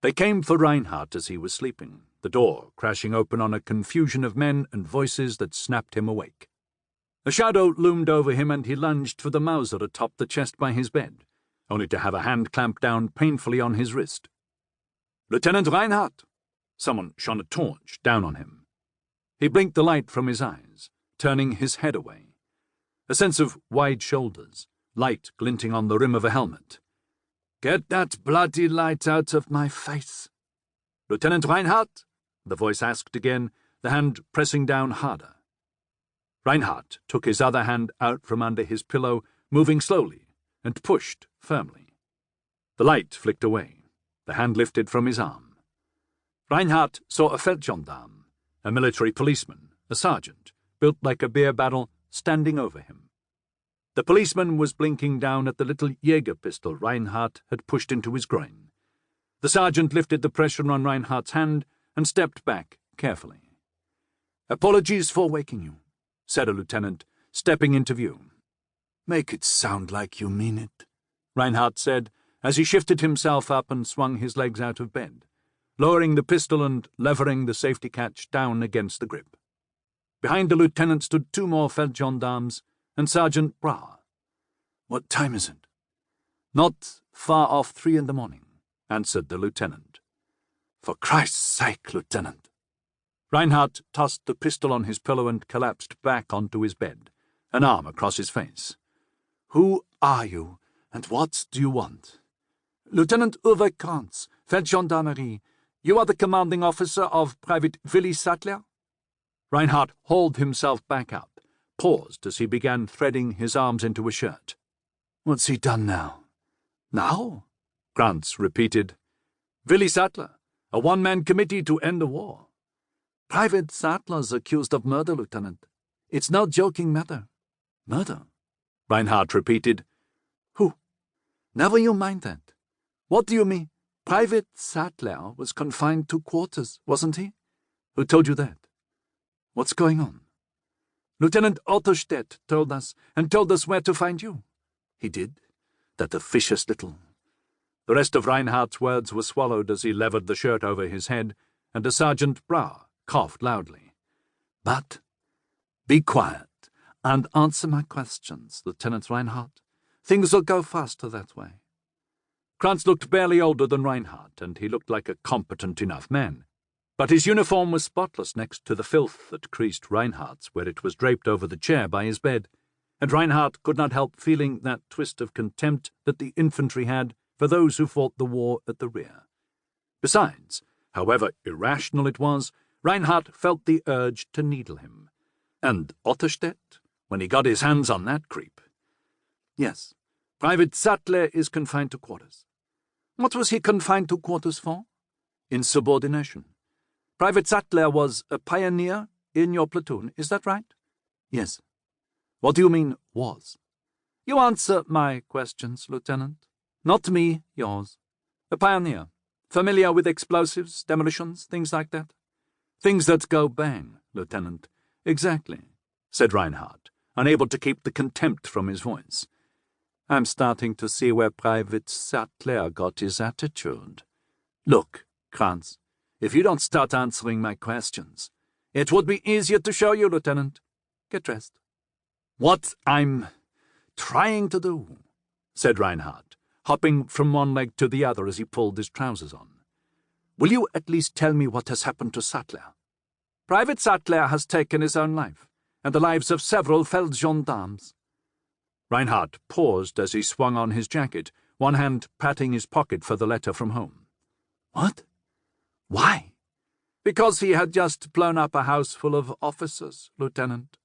They came for Reinhardt as he was sleeping, the door crashing open on a confusion of men and voices that snapped him awake. A shadow loomed over him, and he lunged for the Mauser atop the chest by his bed, only to have a hand clamp down painfully on his wrist. "Lieutenant Reinhardt!" Someone shone a torch down on him. He blinked the light from his eyes, turning his head away. A sense of wide shoulders, light glinting on the rim of a helmet. "Get that bloody light out of my face!" "Lieutenant Reinhardt?" the voice asked again, the hand pressing down harder. Reinhardt took his other hand out from under his pillow, moving slowly, and pushed firmly. The light flicked away. The hand lifted from his arm. Reinhardt saw a Feldgendarme, a military policeman, a sergeant, built like a beer barrel, standing over him. The policeman was blinking down at the little Jäger pistol Reinhardt had pushed into his groin. The sergeant lifted the pressure on Reinhardt's hand and stepped back carefully. "Apologies for waking you," said a lieutenant, stepping into view. "Make it sound like you mean it," Reinhardt said, as he shifted himself up and swung his legs out of bed, lowering the pistol and levering the safety catch down against the grip. Behind the lieutenant stood 2 more Feldgendarmes and Sergeant Bra. "What time is it?" "Not far off 3 in the morning," answered the lieutenant. "For Christ's sake, Lieutenant!" Reinhardt tossed the pistol on his pillow and collapsed back onto his bed, an arm across his face. "Who are you, and what do you want?" "Lieutenant Uwe Krantz, Feldgendarmerie. You are the commanding officer of Private Willy Sattler?" Reinhardt hauled himself back up, paused as he began threading his arms into a shirt. "What's he done now?" "Now?" Krantz repeated. "Willy Sattler, a one-man committee to end the war." "Private Sattler's accused of murder, Lieutenant. It's no joking matter." "Murder?" Reinhardt repeated. "Who?" "Never you mind that. What do you mean? Private Sattler was confined to quarters, wasn't he?" "Who told you that?" "What's going on?" "Lieutenant Otterstedt told us, and told us where to find you." "He did? That officious little—" The rest of Reinhardt's words were swallowed as he levered the shirt over his head, and a Sergeant Bra coughed loudly. "But be quiet and answer my questions, Lieutenant Reinhardt. Things will go faster that way." Krantz looked barely older than Reinhardt, and he looked like a competent enough man. But his uniform was spotless next to the filth that creased Reinhardt's where it was draped over the chair by his bed, and Reinhardt could not help feeling that twist of contempt that the infantry had for those who fought the war at the rear. Besides, however irrational it was, Reinhardt felt the urge to needle him. And Otterstedt, when he got his hands on that creep. "Yes, Private Sattler is confined to quarters." "What was he confined to quarters for?" "Insubordination." "Private Sattler was a pioneer in your platoon, is that right?" "Yes." "What do you mean, was?" "You answer my questions, Lieutenant. Not me, yours. A pioneer. Familiar with explosives, demolitions, things like that?" "Things that go bang, Lieutenant." "Exactly," said Reinhardt, unable to keep the contempt from his voice. "I'm starting to see where Private Sattler got his attitude. Look, Krantz, if you don't start answering my questions, it would be easier to show you, Lieutenant. Get dressed." "What I'm trying to do," said Reinhardt, hopping from one leg to the other as he pulled his trousers on. "Will you at least tell me what has happened to Sattler?" "Private Sattler has taken his own life, and the lives of several Feldgendarmes." Reinhardt paused as he swung on his jacket, one hand patting his pocket for the letter from home. "What? Why?" "Because he had just blown up a house full of officers, Lieutenant."